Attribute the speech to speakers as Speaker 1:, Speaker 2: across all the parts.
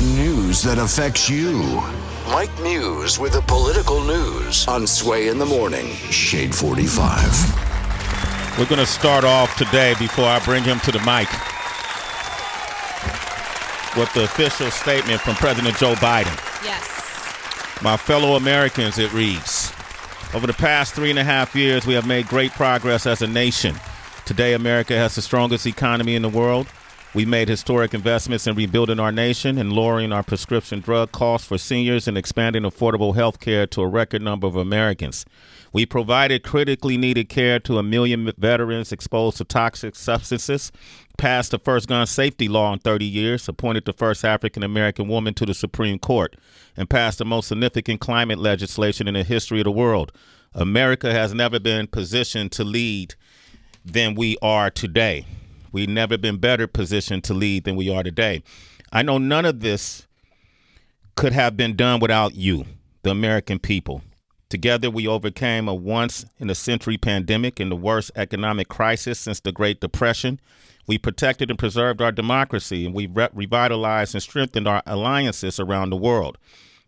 Speaker 1: news that affects you. Mike Muse with the political news on Sway in the Morning, Shade 45.
Speaker 2: We're going to start off today, before I bring him to the mic, with the official statement from President Joe Biden.
Speaker 3: Yes.
Speaker 2: My fellow Americans, it reads, over the past 3.5 years, we have made great progress as a nation. Today, America has the strongest economy in the world. We made historic investments in rebuilding our nation and lowering our prescription drug costs for seniors and expanding affordable health care to a record number of Americans. We provided critically needed care to 1 million veterans exposed to toxic substances, passed the first gun safety law in 30 years, appointed the first African-American woman to the Supreme Court, and passed the most significant climate legislation in the history of the world. America has never been positioned to lead than we are today. We've never been better positioned to lead than we are today. I know none of this could have been done without you, the American people. Together, we overcame a once-in-a-century pandemic and the worst economic crisis since the Great Depression. We protected and preserved our democracy, and we revitalized and strengthened our alliances around the world.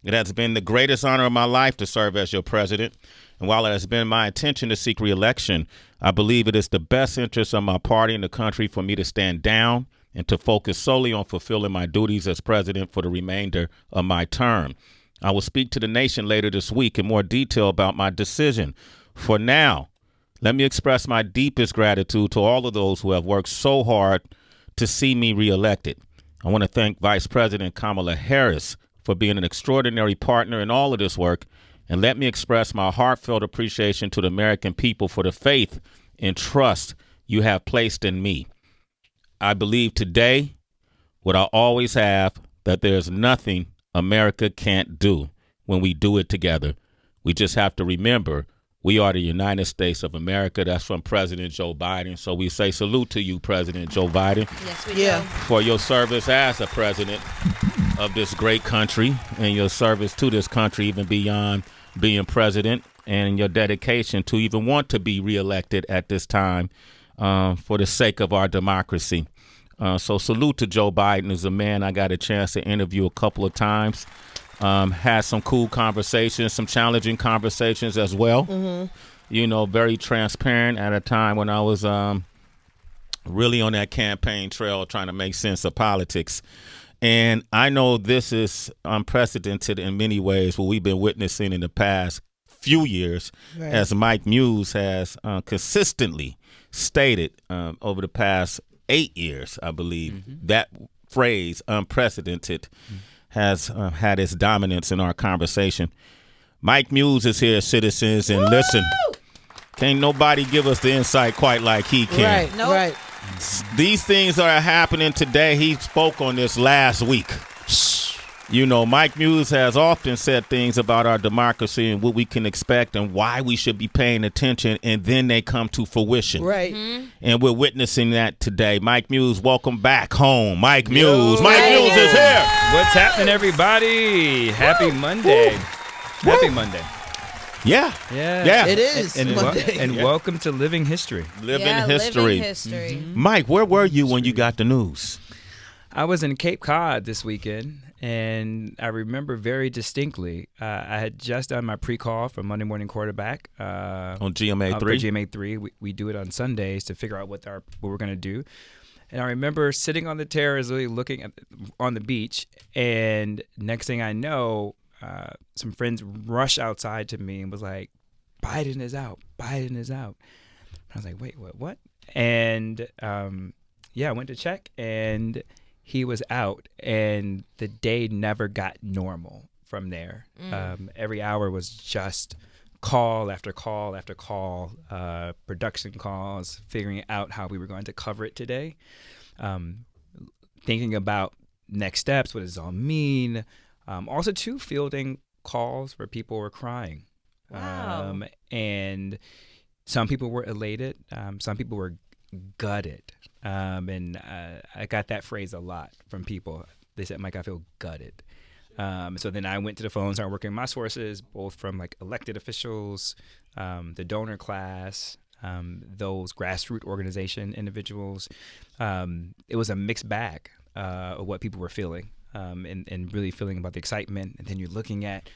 Speaker 2: It has been the greatest honor of my life to serve as your president. And while it has been my intention to seek re-election, I believe it is the best interest of my party and the country for me to stand down and to focus solely on fulfilling my duties as president for the remainder of my term. I will speak to the nation later this week in more detail about my decision. For now, let me express my deepest gratitude to all of those who have worked so hard to see me reelected. I want to thank Vice President Kamala Harris for being an extraordinary partner in all of this work. And let me express my heartfelt appreciation to the American people for the faith and trust you have placed in me. I believe today, what I always have, that there's nothing America can't do when we do it together. We just have to remember we are the United States of America. That's from President Joe Biden. So we say salute to you, President Joe Biden.
Speaker 3: Yes, we do.
Speaker 2: For your service as a president of this great country and your service to this country, even beyond being president, and your dedication to even want to be reelected at this time for the sake of our democracy. So salute to Joe Biden, who's a man I got a chance to interview a couple of times. Had some cool conversations, some challenging conversations as well. Mm-hmm. You know, very transparent at a time when I was really on that campaign trail trying to make sense of politics. And I know this is unprecedented in many ways, what we've been witnessing in the past few years, right, as Mike Muse has consistently stated over the past 8 years, I believe. Mm-hmm. That phrase, unprecedented, has had its dominance in our conversation. Mike Muse is here, citizens, and listen, can't nobody give us the insight quite like he can.
Speaker 4: Right, nope. Right.
Speaker 2: These things are happening today. He spoke on this last week. You know, Mike Muse has often said things about our democracy and what we can expect and why we should be paying attention, and then they come to fruition.
Speaker 4: Right.
Speaker 3: Mm-hmm.
Speaker 2: And we're witnessing that today. Mike Muse, welcome back home. Mike Muse. Mike Muse is here.
Speaker 5: What's happening, everybody? Happy Monday. Happy Monday.
Speaker 2: Yeah.
Speaker 4: It is Monday.
Speaker 5: And welcome to Living History.
Speaker 2: Living history.
Speaker 3: Mm-hmm.
Speaker 2: Mike, where were you when you got the news?
Speaker 5: I was in Cape Cod this weekend, and I remember very distinctly, I had just done my pre-call for Monday Morning Quarterback.
Speaker 2: On GMA 3?
Speaker 5: GMA 3. We do it on Sundays to figure out what we're going to do. And I remember sitting on the terrace, really looking on the beach, and next thing I know, some friends rushed outside to me and was like, Biden is out. Biden is out. I was like, wait, what? And I went to check, and he was out, and the day never got normal from there. Every hour was just call after call after call, production calls, figuring out how we were going to cover it today, thinking about next steps, what does it all mean? Also, too, fielding calls where people were crying.
Speaker 3: Wow.
Speaker 5: And some people were elated. Some people were gutted. And I got that phrase a lot from people. They said, Mike, I feel gutted. So then I went to the phone and started working my sources, both from like elected officials, the donor class, those grassroots organization individuals. It was a mixed bag of what people were feeling. and really feeling about the excitement. And then you're looking at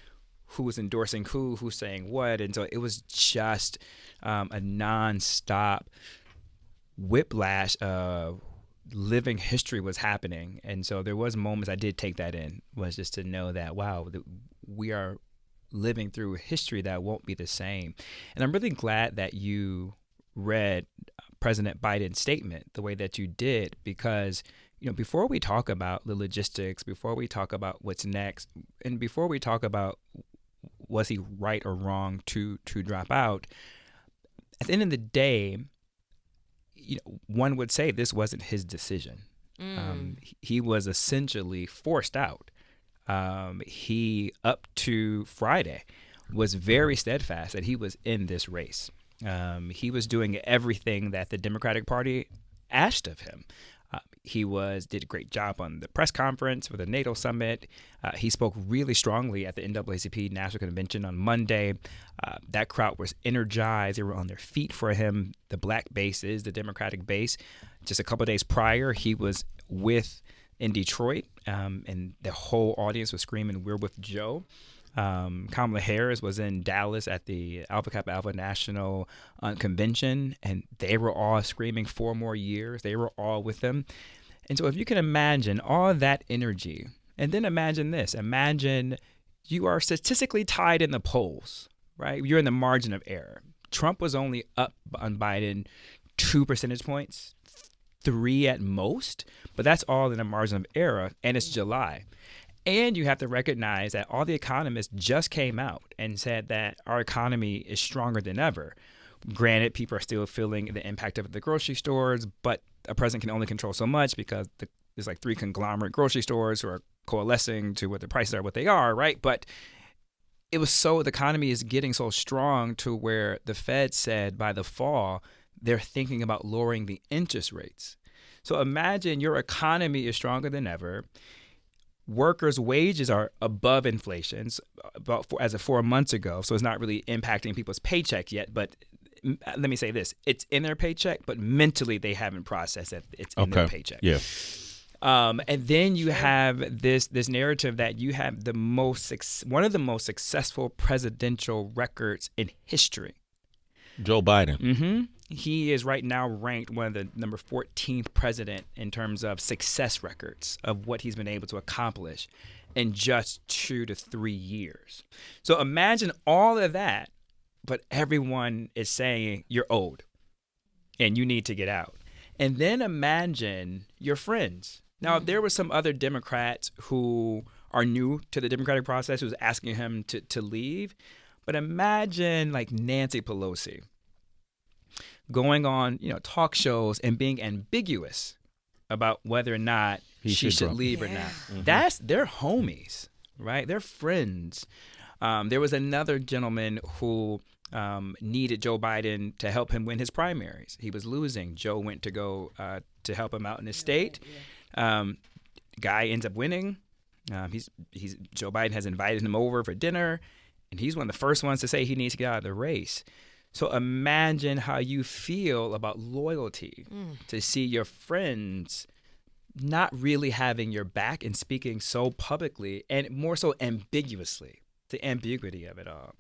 Speaker 5: who was endorsing who's saying what. And so it was just a nonstop whiplash of living history was happening. And so there was moments I did take that in, was just to know that, wow, we are living through history that won't be the same. And I'm really glad that you read President Biden's statement the way that you did, because before we talk about the logistics, before we talk about what's next, and before we talk about was he right or wrong to drop out, at the end of the day, one would say this wasn't his decision. He was essentially forced out. He, up to Friday, was very steadfast that he was in this race. He was doing everything that the Democratic Party asked of him. He did a great job on the press conference for the NATO summit. He spoke really strongly at the NAACP National Convention on Monday. That crowd was energized. They were on their feet for him. The black bases, the Democratic base. Just a couple of days prior, he was in Detroit, and the whole audience was screaming, "We're with Joe." Kamala Harris was in Dallas at the Alpha Kappa Alpha National Convention, and they were all screaming 4 more years. They were all with them. And so if you can imagine all that energy, and then imagine this. Imagine you are statistically tied in the polls, right? You're in the margin of error. Trump was only up on Biden 2 percentage points, 3 at most, but that's all in a margin of error, and it's July. And you have to recognize that all the economists just came out and said that our economy is stronger than ever. Granted, people are still feeling the impact of the grocery stores, but a president can only control so much because there's like 3 conglomerate grocery stores who are coalescing to what the prices are, what they are, right? But the economy is getting so strong to where the Fed said by the fall, they're thinking about lowering the interest rates. So imagine your economy is stronger than ever. Workers' wages are above inflation as of 4 months ago, so it's not really impacting people's paycheck yet. But let me say this: it's in their paycheck, but mentally they haven't processed that it's in their paycheck.
Speaker 2: Yeah.
Speaker 5: And then you have this narrative that you have one of the most successful presidential records in history.
Speaker 2: Joe Biden.
Speaker 5: Mm-hmm. He is right now ranked one of the number 14th president in terms of success records of what he's been able to accomplish in just 2 to 3 years. So imagine all of that, but everyone is saying you're old and you need to get out. And then imagine your friends. Now, there were some other Democrats who are new to the Democratic process who's asking him to leave. But imagine like Nancy Pelosi going on, talk shows and being ambiguous about whether or not she should leave or not. Mm-hmm. They're homies, right? They're friends. There was another gentleman who needed Joe Biden to help him win his primaries. He was losing. Joe went to go to help him out in his state. Guy ends up winning. Joe Biden has invited him over for dinner, and he's one of the first ones to say he needs to get out of the race. So imagine how you feel about loyalty to see your friends not really having your back and speaking so publicly and more so ambiguously, the ambiguity of it all.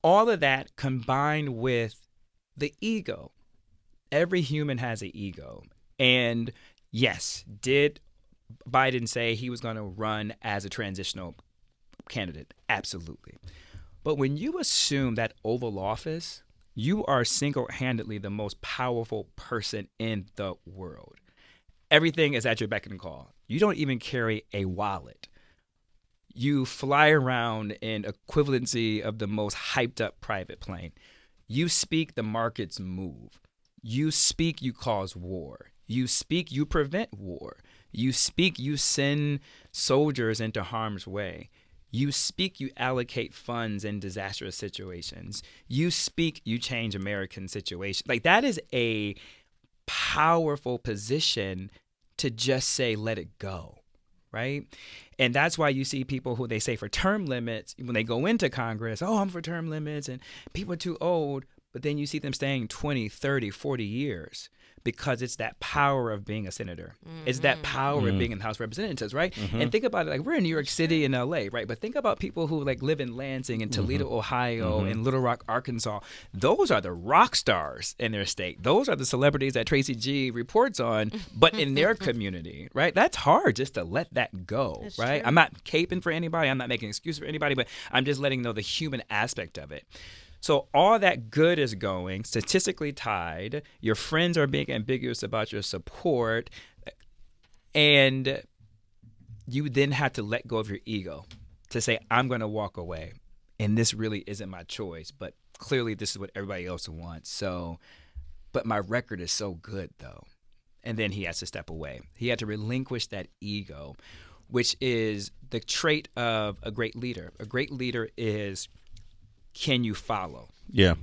Speaker 5: All of that combined with the ego. Every human has an ego. And yes, did Biden say he was going to run as a transitional candidate? Absolutely. But when you assume that Oval Office, you are single-handedly the most powerful person in the world. Everything is at your beck and call. You don't even carry a wallet. You fly around in equivalency of the most hyped-up private plane. You speak, the markets move. You speak, you cause war. You speak, you prevent war. You speak, you send soldiers into harm's way. You speak, you allocate funds in disastrous situations. You speak, you change American situations. Like, that is a powerful position to just say, let it go, right? And that's why you see people who they say for term limits, when they go into Congress, oh, I'm for term limits and people are too old. But then you see them staying 20, 30, 40 years because it's that power of being a senator. It's that power of being in the House of Representatives, right? And think about it, like we're in New York City and LA, right? But think about people who like live in Lansing and Toledo, Ohio, and Little Rock, Arkansas. Those are the rock stars in their state. Those are the celebrities that Tracy G reports on, but in their community, right? That's hard just to let that go,
Speaker 3: That's
Speaker 5: right?
Speaker 3: true.
Speaker 5: I'm not caping for anybody. I'm not making excuses for anybody, but I'm just letting know the human aspect of it. So all that good is going, statistically tied. Your friends are being ambiguous about your support. And you then have to let go of your ego to say, I'm going to walk away. And this really isn't my choice. But clearly this is what everybody else wants. So, but my record is so good, though. And then he has to step away. He had to relinquish that ego, which is the trait of a great leader. A great leader is, can you follow?
Speaker 2: Yeah.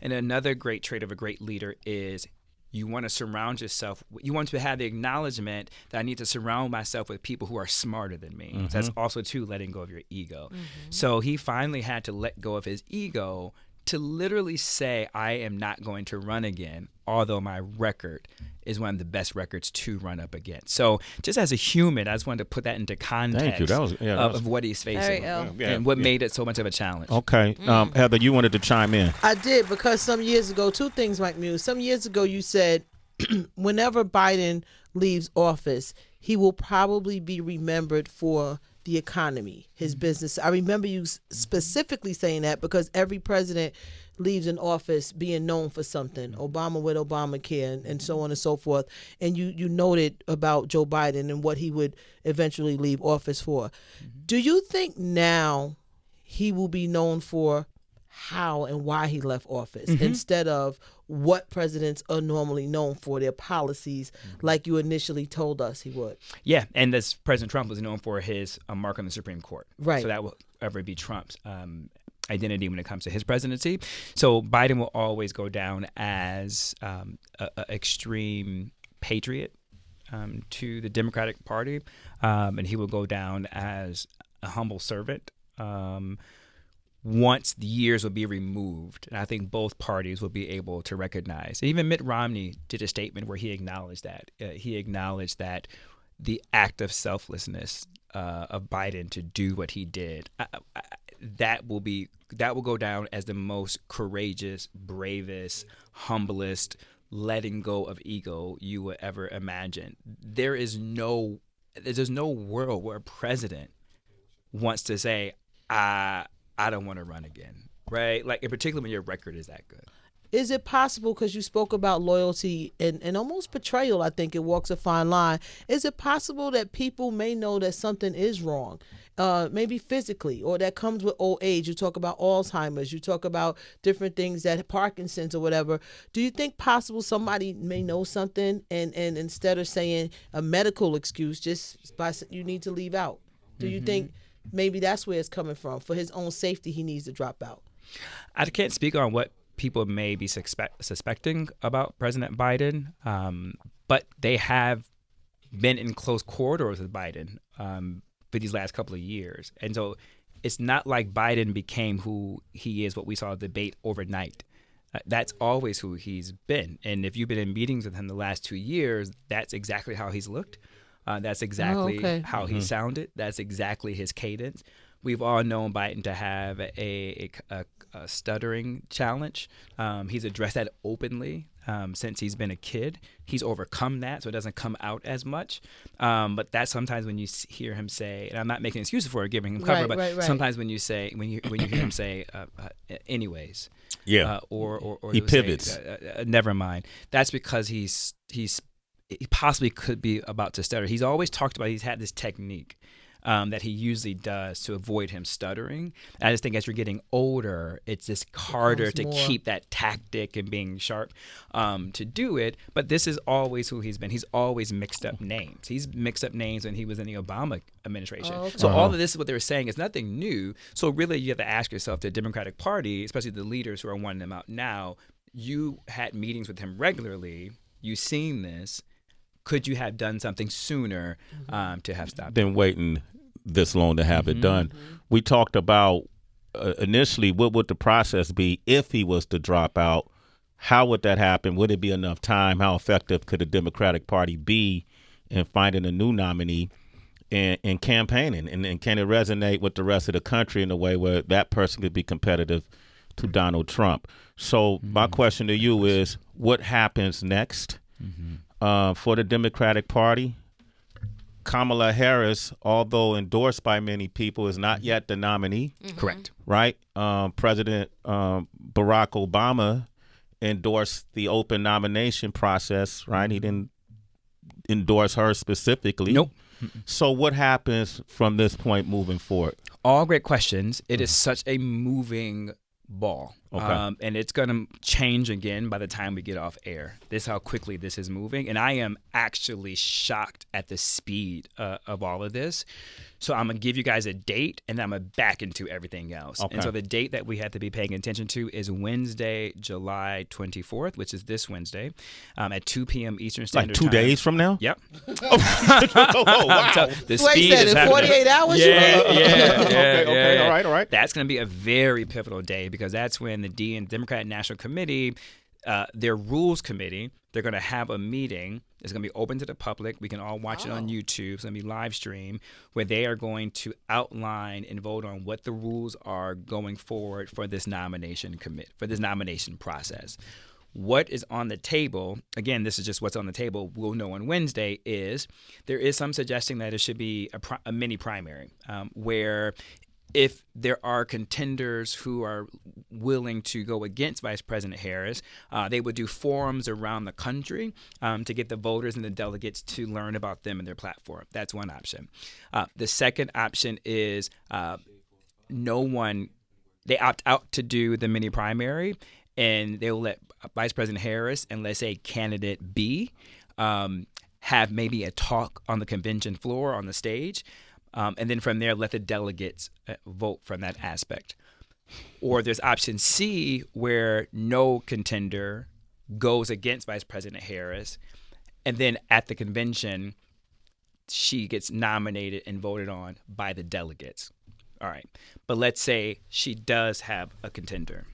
Speaker 5: And another great trait of a great leader is you want to surround yourself. You want to have the acknowledgement that I need to surround myself with people who are smarter than me. So that's also, too, letting go of your ego. So he finally had to let go of his ego to literally say, I am not going to run again, although my record is one of the best records to run up against. So just as a human, I just wanted to put that into context
Speaker 2: Thank you. That was,
Speaker 5: of what he's facing and what made it so much of a challenge.
Speaker 2: Okay. Heather, you wanted to chime in.
Speaker 4: I did, because some years ago, two things, Mike Muse. Some years ago, you said whenever Biden leaves office, he will probably be remembered for the economy, his business. I remember you specifically saying that because every president leaves an office being known for something. Obama with Obamacare and so on and so forth. And you noted about Joe Biden and what he would eventually leave office for. Do you think now he will be known for how and why he left office instead of what presidents are normally known for, their policies, like you initially told us he would?
Speaker 5: Yeah, and this President Trump was known for his mark on the Supreme Court.
Speaker 4: Right.
Speaker 5: So that will ever be Trump's identity when it comes to his presidency. So Biden will always go down as an extreme patriot to the Democratic Party, and he will go down as a humble servant. Once the years will be removed, and I think both parties will be able to recognize. Even Mitt Romney did a statement where he acknowledged that. He acknowledged that the act of selflessness of Biden to do what he did, that will go down as the most courageous, bravest, humblest letting go of ego you would ever imagine. There's no world where a president wants to say, I don't want to run again, right? Like, in particular, when your record is that good.
Speaker 4: Is it possible, because you spoke about loyalty and almost betrayal, I think it walks a fine line. Is it possible that people may know that something is wrong, maybe physically, or that comes with old age? You talk about Alzheimer's, you talk about different things, that Parkinson's or whatever. Do you think possible somebody may know something and instead of saying a medical excuse, just by you need to leave out? Do you think maybe that's where it's coming from? For his own safety, he needs to drop out.
Speaker 5: I can't speak on what people may be suspecting about President Biden, but they have been in close corridors with Biden for these last couple of years. And so it's not like Biden became who he is, what we saw debate overnight. That's always who he's been. And if you've been in meetings with him the last 2 years, that's exactly how he's looked. That's exactly how he sounded. That's exactly his cadence. We've all known Biden to have a stuttering challenge. He's addressed that openly since he's been a kid. He's overcome that, so it doesn't come out as much. But that's sometimes when you hear him say, and I'm not making excuses for it, giving him cover, but sometimes when you hear him say, anyways, or
Speaker 2: he pivots.
Speaker 5: Say, never mind. That's because he possibly could be about to stutter. He's always talked about, he's had this technique that he usually does to avoid him stuttering. And I just think as you're getting older, it's just harder to keep that tactic and being sharp to do it. But this is always who he's been. He's always mixed up names. He's mixed up names when he was in the Obama administration. So all of this is what they're saying is nothing new. So really you have to ask yourself, the Democratic Party, especially the leaders who are wanting him out now, you had meetings with him regularly. You've seen this. Could you have done something sooner to have stopped
Speaker 2: than waiting this long to have it done? We talked about initially what would the process be if he was to drop out. How would that happen? Would it be enough time? How effective could the Democratic Party be in finding a new nominee and campaigning? And can it resonate with the rest of the country in a way where that person could be competitive to Donald Trump? So my question to you is, what happens next for the Democratic Party? Kamala Harris, although endorsed by many people, is not yet the nominee.
Speaker 5: Correct.
Speaker 2: Right? President Barack Obama endorsed the open nomination process, right? He didn't endorse her specifically.
Speaker 5: Nope.
Speaker 2: So what happens from this point moving forward?
Speaker 5: All great questions. It is such a moving ball.
Speaker 2: Okay.
Speaker 5: And it's going to change again by the time we get off air. This is how quickly this is moving. And I am actually shocked at the speed of all of this. So I'm going to give you guys a date, and then I'm going to back into everything else.
Speaker 2: Okay.
Speaker 5: And so the date that we have to be paying attention to is Wednesday, July 24th, which is this Wednesday, at 2 p.m. Eastern Standard
Speaker 2: Like 2
Speaker 5: Time.
Speaker 2: days from now?
Speaker 5: Yep.
Speaker 2: Oh, wow.
Speaker 5: The
Speaker 4: Wait,
Speaker 5: speed
Speaker 4: said
Speaker 5: is
Speaker 4: in
Speaker 5: happening.
Speaker 4: 48 hours? you
Speaker 5: Yeah,
Speaker 4: mean?
Speaker 2: Okay.
Speaker 5: yeah.
Speaker 2: All right.
Speaker 5: That's going to be a very pivotal day because that's when the Democratic National Committee, their rules committee, they're going to have a meeting. It's going to be open to the public. We can all watch it on YouTube. It's going to be live stream where they are going to outline and vote on what the rules are going forward for this nomination process. What is on the table, again, this is just what's on the table, we'll know on Wednesday, is there is some suggesting that it should be a mini primary where if there are contenders who are willing to go against Vice President Harris, they would do forums around the country to get the voters and the delegates to learn about them and their platform. That's one option. The second option is they opt out to do the mini primary, and they'll let Vice President Harris and, let's say, candidate B have maybe a talk on the convention floor on the stage. And then from there, let the delegates vote from that aspect. Or there's option C, where no contender goes against Vice President Harris. And then at the convention, she gets nominated and voted on by the delegates. All right. But let's say she does have a contender.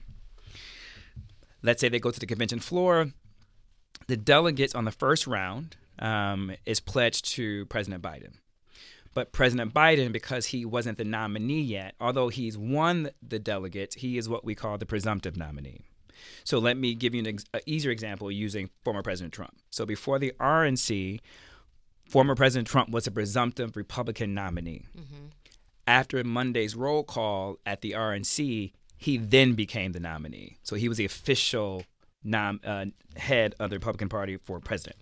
Speaker 5: Let's say they go to the convention floor. The delegates on the first round is pledged to President Biden. But President Biden, because he wasn't the nominee yet, although he's won the delegates, he is what we call the presumptive nominee. So let me give you an easier example using former President Trump. So before the RNC, former President Trump was a presumptive Republican nominee. Mm-hmm. After Monday's roll call at the RNC, he then became the nominee. So he was the official head of the Republican Party for president.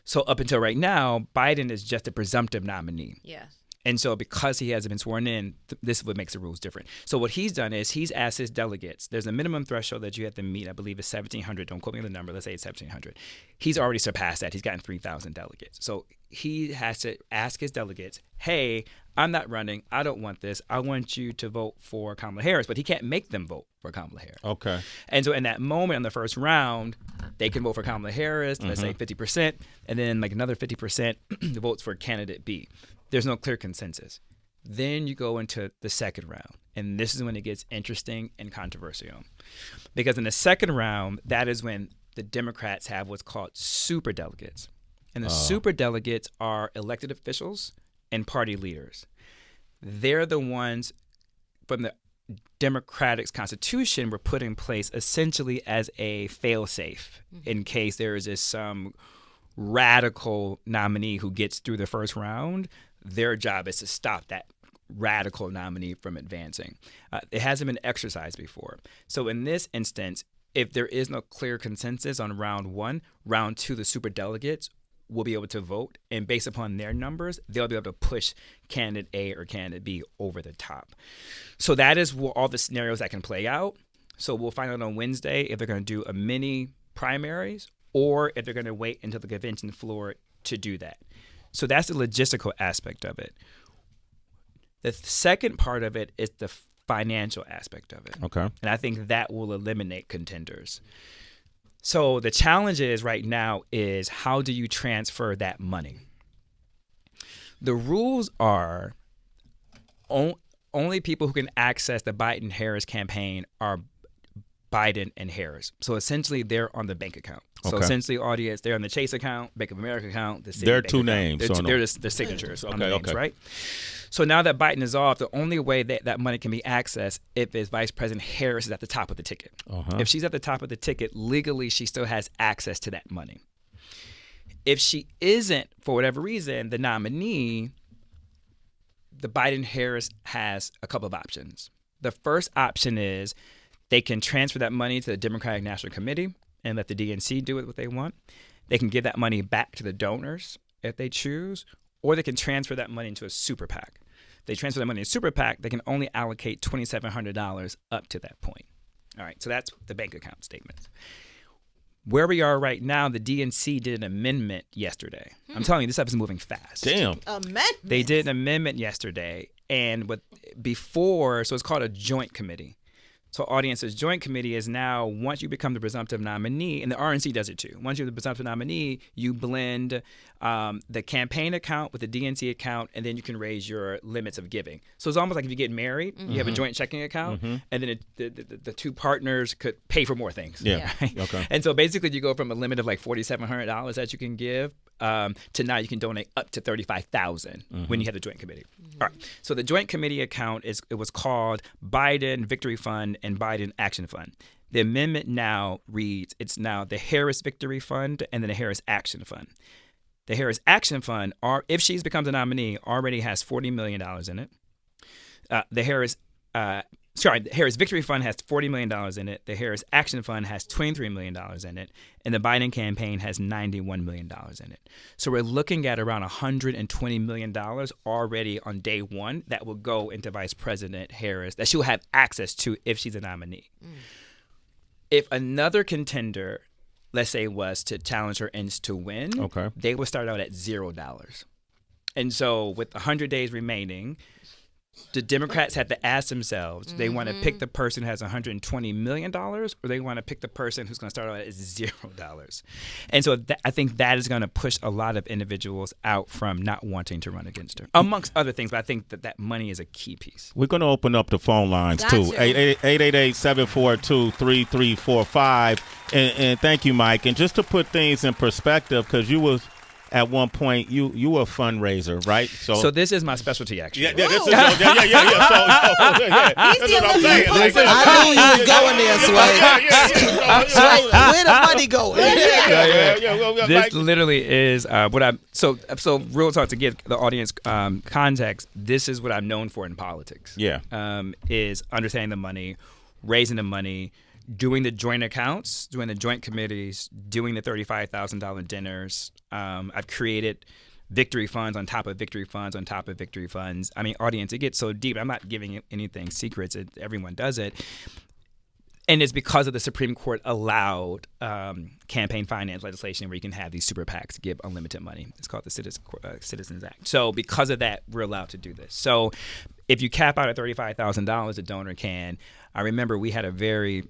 Speaker 5: So up until right now, Biden is just a presumptive nominee.
Speaker 3: Yes.
Speaker 5: And so because he hasn't been sworn in, this is what makes the rules different. So what he's done is he's asked his delegates, there's a minimum threshold that you have to meet, I believe it's 1,700. Don't quote me on the number. Let's say it's 1,700. He's already surpassed that. He's gotten 3,000 delegates. So he has to ask his delegates, hey, I'm not running. I don't want this. I want you to vote for Kamala Harris. But he can't make them vote for Kamala Harris.
Speaker 2: Okay.
Speaker 5: And so in that moment, in the first round, they can vote for Kamala Harris, let's say 50%, and then like another 50% votes for candidate B. There's no clear consensus. Then you go into the second round, and this is when it gets interesting and controversial. Because in the second round, that is when the Democrats have what's called super delegates. And the super delegates are elected officials and party leaders. They're the ones from the Democratic Constitution were put in place essentially as a fail-safe in case there is some radical nominee who gets through the first round. Their job is to stop that radical nominee from advancing. It hasn't been exercised before. So in this instance, if there is no clear consensus on round one, round two, the superdelegates will be able to vote. And based upon their numbers, they'll be able to push candidate A or candidate B over the top. So that is all the scenarios that can play out. So we'll find out on Wednesday if they're going to do a mini primaries or if they're going to wait until the convention floor to do that. So that's the logistical aspect of it. The second part of it is the financial aspect of it.
Speaker 2: Okay.
Speaker 5: And I think that will eliminate contenders. So the challenge is right now is how do you transfer that money? The rules are only people who can access the Biden-Harris campaign are Biden and Harris. So essentially, they're on the bank account. So
Speaker 2: Okay.
Speaker 5: essentially, audience, they're on the Chase account, Bank of America account, the Citi
Speaker 2: There are
Speaker 5: Bank
Speaker 2: two
Speaker 5: account.
Speaker 2: names on
Speaker 5: They're
Speaker 2: them.
Speaker 5: just the signatures on the
Speaker 2: Okay,
Speaker 5: names,
Speaker 2: okay.
Speaker 5: right? So now that Biden is off, the only way that money can be accessed if it's Vice President Harris is at the top of the ticket.
Speaker 2: Uh-huh.
Speaker 5: If she's at the top of the ticket, legally, she still has access to that money. If she isn't, for whatever reason, the nominee, the Biden-Harris has a couple of options. The first option is they can transfer that money to the Democratic National Committee and let the DNC do what they want. They can give that money back to the donors if they choose, or they can transfer that money into a super PAC. If they transfer that money to a super PAC, they can only allocate $2,700 up to that point. All right, so that's the bank account statements. Where we are right now, the DNC did an amendment yesterday. I'm telling you, this stuff is moving fast.
Speaker 2: Damn.
Speaker 4: Amendment.
Speaker 5: They did an amendment yesterday, and so it's called a joint committee. So audience's joint committee is now, once you become the presumptive nominee, and the RNC does it too. Once you're the presumptive nominee, you blend the campaign account with the DNC account, and then you can raise your limits of giving. So it's almost like if you get married, you have a joint checking account, and then the two partners could pay for more things.
Speaker 2: Yeah.
Speaker 5: Right?
Speaker 2: Okay.
Speaker 5: And so basically you go from a limit of like $4,700 that you can give to now you can donate up to $35,000 when you have the joint committee. All right. So the joint committee account it was called Biden Victory Fund and Biden Action Fund. The amendment now reads, it's now the Harris Victory Fund and then the Harris Action Fund. The Harris Action Fund, if she becomes a nominee, already has $40 million in it. The Harris Victory Fund has $40 million in it. The Harris Action Fund has $23 million in it. And the Biden campaign has $91 million in it. So we're looking at around $120 million already on day one that will go into Vice President Harris, that she'll have access to if she's a nominee. If another contender, let's say, was to challenge her and to win,
Speaker 2: Okay.
Speaker 5: they would start out at $0. And so with 100 days remaining, the Democrats have to ask themselves, they want to pick the person who has $120 million, or they want to pick the person who's going to start out at $0. And so I think that is going to push a lot of individuals out from not wanting to run against her, amongst other things. But I think that money is a key piece.
Speaker 2: We're going to open up the phone lines, too.
Speaker 3: Gotcha.
Speaker 2: 888-742-3345. And thank you, Mike. And just to put things in perspective, because you was at one point, you were a fundraiser, right?
Speaker 5: So this is my specialty, actually.
Speaker 2: Yeah, this is yeah. So, that's what I'm saying.
Speaker 4: I knew you was going there, Sway. Sway, where the money going?
Speaker 5: This literally is what I'm. So real talk, to give the audience context. This is what I'm known for in politics.
Speaker 2: Yeah.
Speaker 5: Is understanding the money, raising the money, doing the joint accounts, doing the joint committees, doing the $35,000 dinners. I've created victory funds on top of victory funds on top of victory funds. I mean, audience, it gets so deep. I'm not giving anything secrets. Everyone does it. And it's because of the Supreme Court allowed campaign finance legislation where you can have these super PACs give unlimited money. It's called the Citizens Act. So because of that, we're allowed to do this. So if you cap out at $35,000, a donor can. I remember we had a very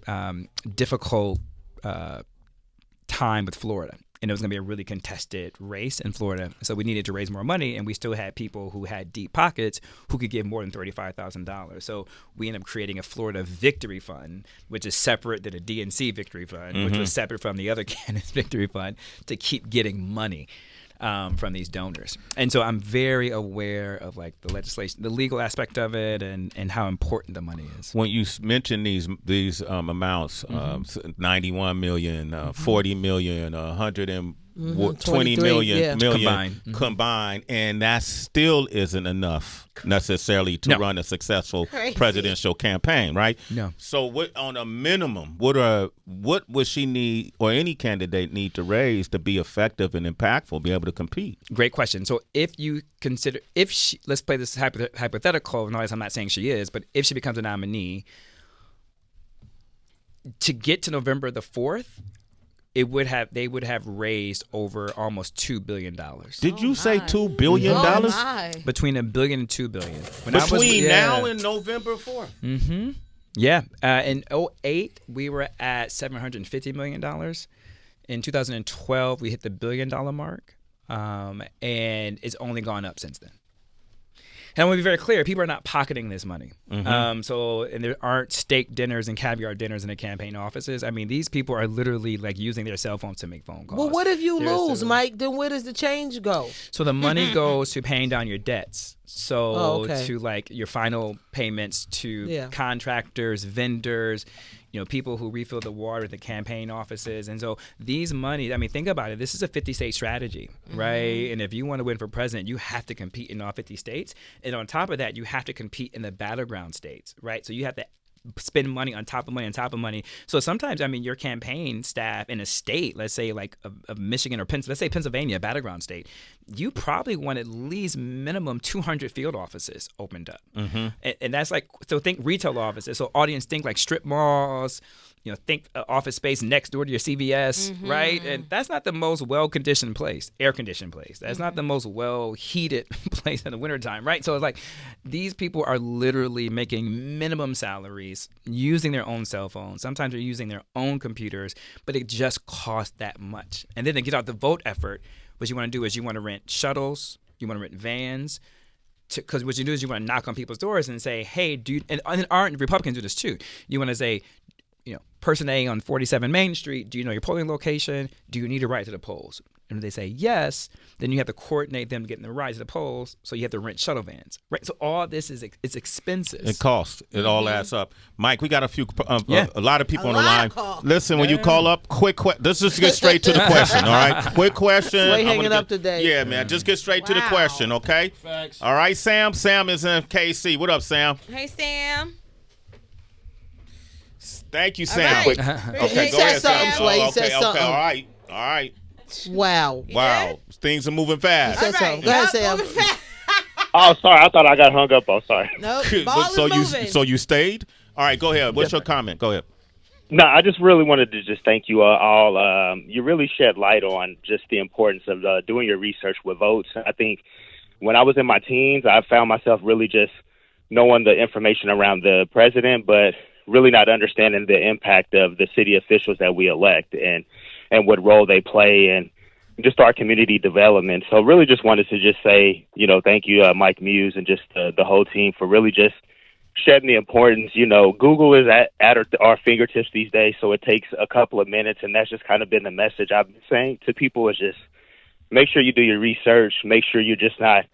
Speaker 5: difficult time with Florida. And it was going to be a really contested race in Florida. So we needed to raise more money, and we still had people who had deep pockets who could give more than $35,000. So we ended up creating a Florida Victory Fund, which is separate than a DNC Victory Fund, which was separate from the other candidates' Victory Fund, to keep getting money from these donors. And so I'm very aware of like the legislation, the legal aspect of it, and how important the money is.
Speaker 2: When you mention these amounts, 91 million, 40 million, 120 million combined, and that still isn't enough necessarily to run a successful presidential campaign, right?
Speaker 5: No.
Speaker 2: So what, on a minimum, what would she need, or any candidate need, to raise to be effective and impactful, be able to compete?
Speaker 5: Great question. So if you consider, let's play this hypothetical, notice I'm not saying she is, but if she becomes a nominee, to get to November the 4th, they would have raised over almost $2 billion.
Speaker 2: Did you say $2 billion?
Speaker 5: Between $1 billion and $2 billion.
Speaker 2: Between now and November 4th?
Speaker 5: Mm-hmm. Yeah. In 2008, we were at $750 million. In 2012, we hit the $1 billion mark. And it's only gone up since then. And I want to be very clear, people are not pocketing this money. And there aren't steak dinners and caviar dinners in the campaign offices. I mean, these people are literally like using their cell phones to make phone calls.
Speaker 4: Well, what if you lose, Mike? Then where does the change go?
Speaker 5: So the money goes to paying down your debts. So to like your final payments to contractors, vendors, people who refill the water at the campaign offices. And so these money, I mean, think about it. This is a 50-state strategy, right? And if you want to win for president, you have to compete in all 50 states. And on top of that, you have to compete in the battleground states, right? So you have to spend money on top of money on top of money. So sometimes, I mean, your campaign staff in a state, let's say like of Michigan or let's say Pennsylvania, a battleground state, you probably want at least minimum 200 field offices opened up. And that's like, so think retail offices. So audience think like strip malls, think office space next door to your CVS, right? And that's not the most well-conditioned place, air-conditioned place. That's not the most well-heated place in the wintertime, right? So it's like these people are literally making minimum salaries, using their own cell phones. Sometimes they're using their own computers, but it just costs that much. And then to get out the vote effort, what you want to do is you want to rent shuttles, you want to rent vans, because what you do is you want to knock on people's doors and say, hey, dude, and aren't Republicans do this too. You want to say, person A on 47 Main Street, do you know your polling location? Do you need a ride to the polls? And if they say yes, then you have to coordinate them getting the ride to the polls. So you have to rent shuttle vans, right? So all this it's expensive.
Speaker 2: It costs. It all adds up. Mike, we got a few, a lot of people on the line. Listen, when you call up, let's just get straight to the question, all right? Quick question.
Speaker 4: Way hanging up today.
Speaker 2: Yeah, man. Just get straight to the question, okay?
Speaker 3: Facts.
Speaker 2: All right, Sam. Sam is in KC. What up, Sam?
Speaker 3: Hey, Sam.
Speaker 2: Thank you, Sam.
Speaker 3: Right.
Speaker 2: Okay, go ahead, Sam.
Speaker 4: He said something.
Speaker 2: All right.
Speaker 4: Wow.
Speaker 2: Things are moving fast.
Speaker 4: He said something. Go ahead, Sam.
Speaker 6: Oh, sorry. I thought I got hung up. Oh, sorry.
Speaker 4: Nope. Ball is moving.
Speaker 2: So you stayed? All right, go ahead. What's your comment? Go ahead.
Speaker 6: No, I just really wanted to just thank you all. You really shed light on just the importance of doing your research with votes. I think when I was in my teens, I found myself really just knowing the information around the president, but really not understanding the impact of the city officials that we elect and what role they play in just our community development. So really just wanted to just say, thank you, Mike Muse, and just the whole team for really just shedding the importance. Google is at our fingertips these days, so it takes a couple of minutes, and that's just kind of been the message I've been saying to people is just make sure you do your research, make sure you're just not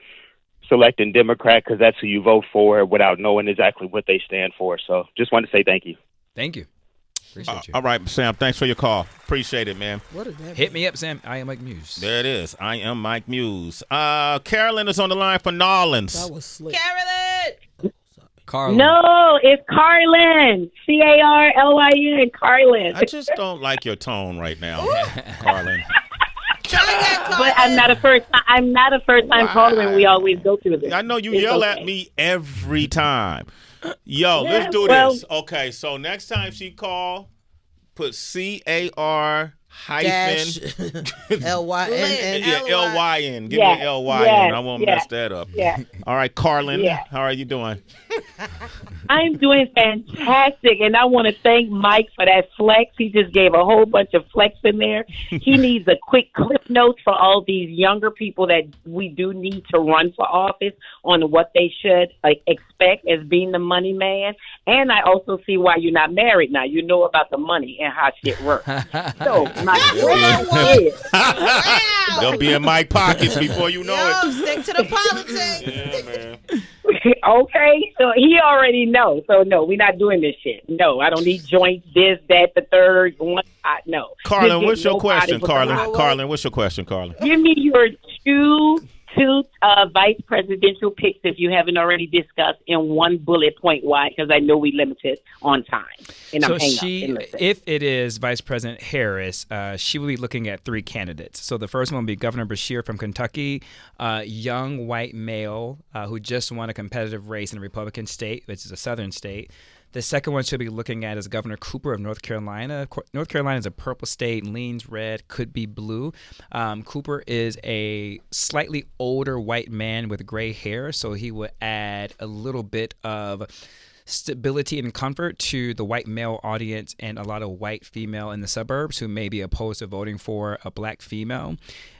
Speaker 6: selecting Democrat because that's who you vote for without knowing exactly what they stand for. So just wanted to say thank you.
Speaker 5: Thank you. Appreciate you.
Speaker 2: All right, Sam. Thanks for your call. Appreciate it, man.
Speaker 4: What is that?
Speaker 5: Hit me up, Sam. I am Mike Muse.
Speaker 2: There it is. I am Mike Muse. Carolyn is on the line for Nolans.
Speaker 4: That was slick.
Speaker 3: Carolyn.
Speaker 5: Carlin.
Speaker 7: No, it's Carlin. Carlyn. Carlin.
Speaker 2: I just don't like your tone right now, Carlin.
Speaker 7: But I'm not a first time caller, and we always go through this.
Speaker 2: I know you yell at me every time. Yo, let's do this. Okay, so next time she call, put CAR hyphen
Speaker 4: LYN.
Speaker 2: Yeah, LYN. Give me an LYN. I won't mess that up.
Speaker 7: Yeah.
Speaker 2: All right, Carlin, how are you doing?
Speaker 7: I'm doing fantastic, and I want to thank Mike for that flex. He just gave a whole bunch of flex in there. He needs a quick clip notes for all these younger people that we do need to run for office on what they should expect as being the money man. And I also see why you're not married now. You know about the money and how shit works. So my question is,
Speaker 2: they'll be in my pockets before you know it.
Speaker 3: Stick to the politics.
Speaker 2: Yeah, man.
Speaker 7: okay, so he already knows. So no, we're not doing this shit. No, I don't need joints, this, that, the third one. No.
Speaker 2: Carlin, what's your question, Carlin? Carlin, what's your question, Carlin?
Speaker 7: Give me your two vice presidential picks if you haven't already discussed in one bullet point. Why? Because I know we limited on time. And
Speaker 5: So
Speaker 7: I'm
Speaker 5: if it is Vice President Harris, she will be looking at three candidates. So the first one will be Governor Beshear from Kentucky, young white male who just won a competitive race in a Republican state, which is a southern state. The second one she'll be looking at is Governor Cooper of North Carolina. North Carolina is a purple state, leans red, could be blue. Cooper is a slightly older white man with gray hair, so he would add a little bit of stability and comfort to the white male audience and a lot of white female in the suburbs who may be opposed to voting for a black female.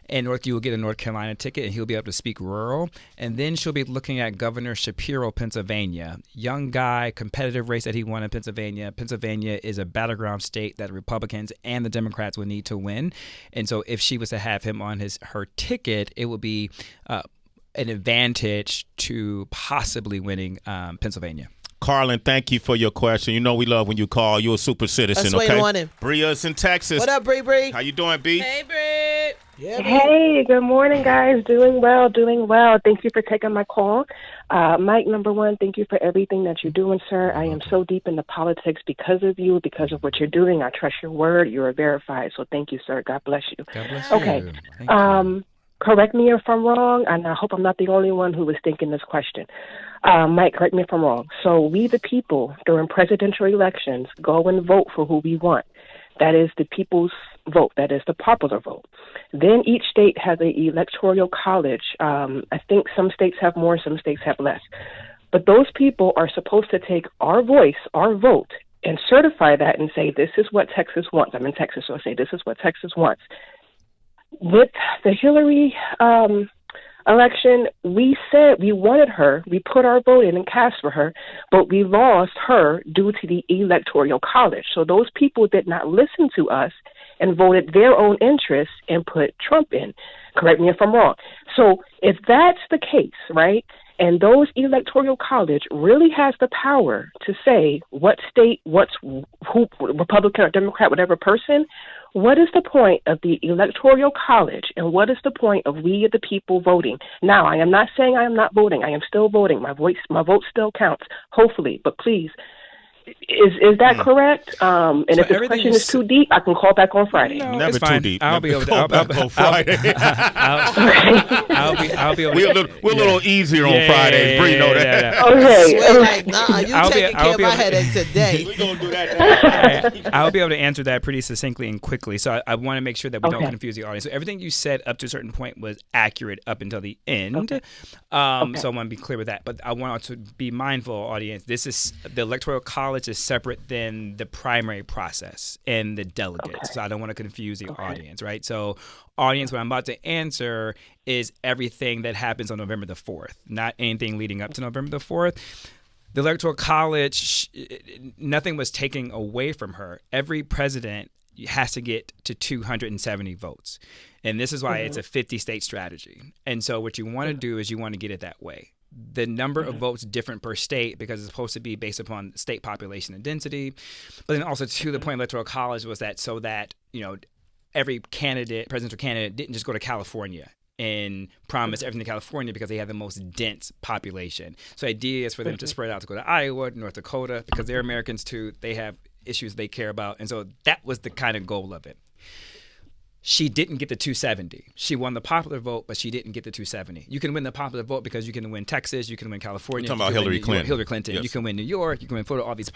Speaker 5: And you will get a North Carolina ticket, and he'll be able to speak rural. And then she'll be looking at Governor Shapiro, Pennsylvania. Young guy, competitive race that he won in Pennsylvania. Pennsylvania is a battleground state that Republicans and the Democrats would need to win. And so if she was to have him on her ticket, it would be an advantage to possibly winning Pennsylvania.
Speaker 2: Carlin, thank you for your question. You know we love when you call. You're a super citizen,
Speaker 4: That's
Speaker 2: okay? Bria's in Texas.
Speaker 4: What up, Bree?
Speaker 2: How you doing, B?
Speaker 3: Hey, Bree.
Speaker 4: Yeah,
Speaker 8: Hey, good morning, guys. Doing well. Thank you for taking my call. Mike, number one, thank you for everything that you're doing, sir. I am so deep into politics because of you, because of what you're doing. I trust your word. You are verified. So thank you, sir. God bless you.
Speaker 5: God bless
Speaker 8: okay.
Speaker 5: you. Thank you.
Speaker 8: Correct me if I'm wrong, and I hope I'm not the only one who was thinking this question. Mike, correct me if I'm wrong. So we, the people, during presidential elections, go and vote for who we want. That is the people's vote. That is the popular vote. Then each state has an electoral college. I think some states have more, some states have less. But those people are supposed to take our voice, our vote, and certify that and say, this is what Texas wants. I'm in Texas, so I say, this is what Texas wants. With the Hillary election, we said we wanted her. We put our vote in and cast for her, but we lost her due to the electoral college. So those people did not listen to us and voted their own interests and put Trump in. Correct me if I'm wrong. So if that's the case, right, and those electoral college really has the power to say what state, who, Republican or Democrat, whatever person, what is the point of the electoral college and what is the point of we the people voting? Now, I am not saying I am not voting. I am still voting. My vote still counts, hopefully, but please. Is that correct? And so if the question is too deep, I can call back on Friday.
Speaker 5: No,
Speaker 2: never too deep.
Speaker 5: I'll be able to.
Speaker 2: on Friday.
Speaker 5: I'll be able
Speaker 2: We're a little easier on Fridays. Bree, know that.
Speaker 4: Okay. Like, nah, you taking care of my
Speaker 5: able
Speaker 4: headache today.
Speaker 2: We're going to do that now.
Speaker 5: I'll be able to answer that pretty succinctly and quickly. So I want to make sure that we don't confuse the audience. So everything you said up to a certain point was accurate up until the end. So I want to be clear with that. But I want to be mindful, audience. This is the Electoral College is separate than the primary process and the delegates. So I don't want to confuse the audience, right? So audience, what I'm about to answer is everything that happens on November the 4th, not anything leading up to November the 4th. The Electoral College, nothing was taken away from her. Every president has to get to 270 votes. And this is why it's a 50-state strategy. And so what you want to do is you want to get it that way. The number of votes different per state because it's supposed to be based upon state population and density. But then also to the point of Electoral College was that so that, every presidential candidate didn't just go to California and promise everything to California because they have the most dense population. So the idea is for them to spread out to go to Iowa, North Dakota, because they're Americans too. They have issues they care about. And so that was the kind of goal of it. She didn't get the 270. She won the popular vote, but she didn't get the 270. You can win the popular vote because you can win Texas, you can win California.
Speaker 2: You're talking about Hillary Clinton.
Speaker 5: Hillary Clinton.
Speaker 2: Yes.
Speaker 5: You can win New York. You can win Florida. All these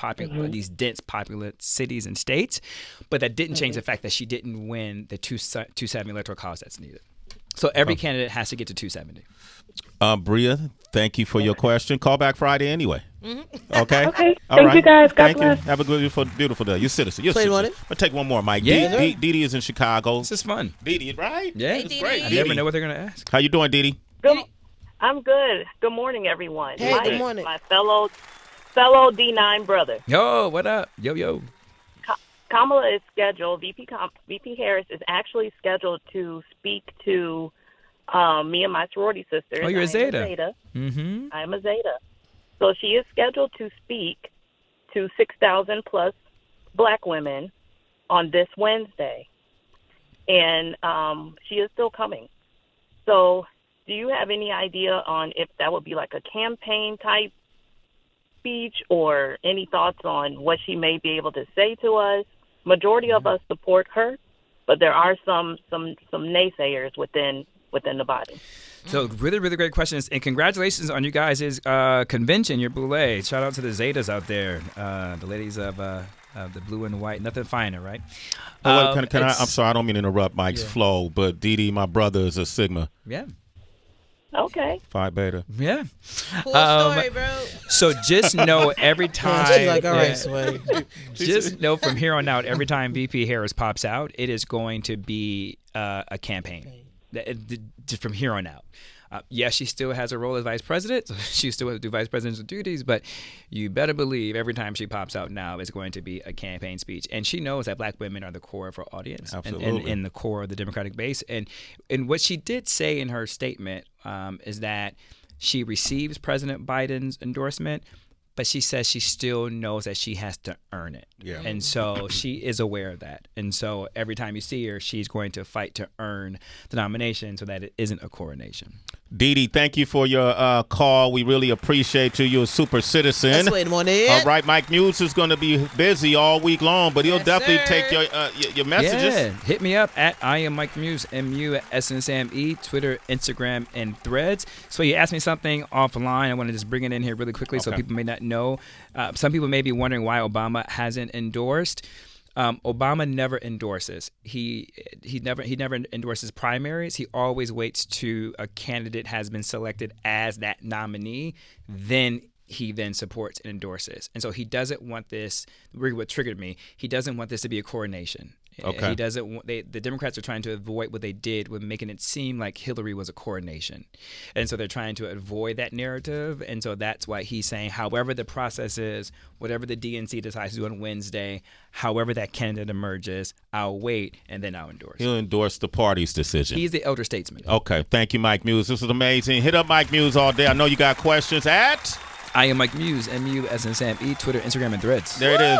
Speaker 5: these dense, populous cities and states. But that didn't change the fact that she didn't win the 270 electoral college that's needed. So every candidate has to get to 270.
Speaker 2: Bria, thank you for your question. Call back Friday anyway. Okay.
Speaker 8: Okay.
Speaker 2: All
Speaker 8: Thank
Speaker 2: right.
Speaker 8: you, guys. God
Speaker 2: Thank
Speaker 8: bless.
Speaker 2: you. Have a beautiful day. You're a citizen. You're a
Speaker 4: So you
Speaker 2: citizen.
Speaker 4: want it?
Speaker 2: I'll take one more, Mike.
Speaker 5: Yeah.
Speaker 2: Dee Dee is in Chicago.
Speaker 5: This is fun.
Speaker 2: Dee Dee, right?
Speaker 5: Yeah.
Speaker 2: It's great.
Speaker 5: I
Speaker 2: Dee
Speaker 5: never
Speaker 2: Dee.
Speaker 5: know what they're going to ask.
Speaker 2: How you doing, Dee Dee?
Speaker 9: I'm good. Good morning, everyone.
Speaker 4: Hey, good morning.
Speaker 9: My fellow D9 brother.
Speaker 5: Yo, what up? Yo.
Speaker 9: Kamala is scheduled. VP Harris is actually scheduled to speak to me and my sorority sisters.
Speaker 5: Oh, you're a Zeta.
Speaker 9: Mm-hmm. I'm a Zeta. So she is scheduled to speak to 6,000 plus black women on this Wednesday. And she is still coming. So do you have any idea on if that would be like a campaign type speech or any thoughts on what she may be able to say to us? Majority of us support her, but there are some naysayers within the body.
Speaker 5: So really, really great questions. And congratulations on you guys' convention, your Boulé. Shout out to the Zetas out there, the ladies of the blue and white. Nothing finer, right?
Speaker 2: Can I? I'm sorry, I don't mean to interrupt Mike's flow, but Dee Dee, my brother, is a Sigma.
Speaker 5: Yeah.
Speaker 9: Okay.
Speaker 2: Phi Beta.
Speaker 5: Yeah.
Speaker 3: Cool story, bro.
Speaker 5: So just know every time.
Speaker 4: She's like, all right, Sway.
Speaker 5: Just know from here on out, every time VP Harris pops out, it is going to be a campaign. Just from here on out. Yes, she still has a role as vice president. So she still has to do vice presidential duties, but you better believe every time she pops out now, it's going to be a campaign speech. And she knows that black women are the core of her audience and the core of the Democratic base. And what she did say in her statement is that she receives President Biden's endorsement, but she says she still knows that she has to earn it.
Speaker 2: Yeah.
Speaker 5: And so she is aware of that. And so every time you see her, she's going to fight to earn the nomination so that it isn't a coronation.
Speaker 2: Dee Dee, thank you for your call. We really appreciate you. You're a super citizen.
Speaker 4: Let's wait on it.
Speaker 2: All right, Mike Muse is going to be busy all week long, but he'll definitely take your messages.
Speaker 5: Yeah, hit me up at I am Mike Muse, MUSNSAME, Twitter, Instagram, and Threads. So you asked me something offline. I want to just bring it in here really quickly so people may not know. Some people may be wondering why Obama hasn't endorsed. Obama never endorses. He never endorses primaries. He always waits to a candidate has been selected as that nominee, then he then supports and endorses. And so he doesn't want this. Really, what triggered me? He doesn't want this to be a coronation.
Speaker 2: Okay.
Speaker 5: He doesn't want. The Democrats are trying to avoid what they did with making it seem like Hillary was a coronation, and so they're trying to avoid that narrative. And so that's why he's saying, however the process is, whatever the DNC decides to do on Wednesday, however that candidate emerges, I'll wait and then I'll endorse.
Speaker 2: He'll endorse the party's decision.
Speaker 5: He's the elder statesman.
Speaker 2: Okay, thank you, Mike Muse. This was amazing. Hit up Mike Muse all day. I know you got questions at.
Speaker 5: I am Mike Muse, MUSNSAME, Twitter, Instagram, and Threads.
Speaker 2: There it is.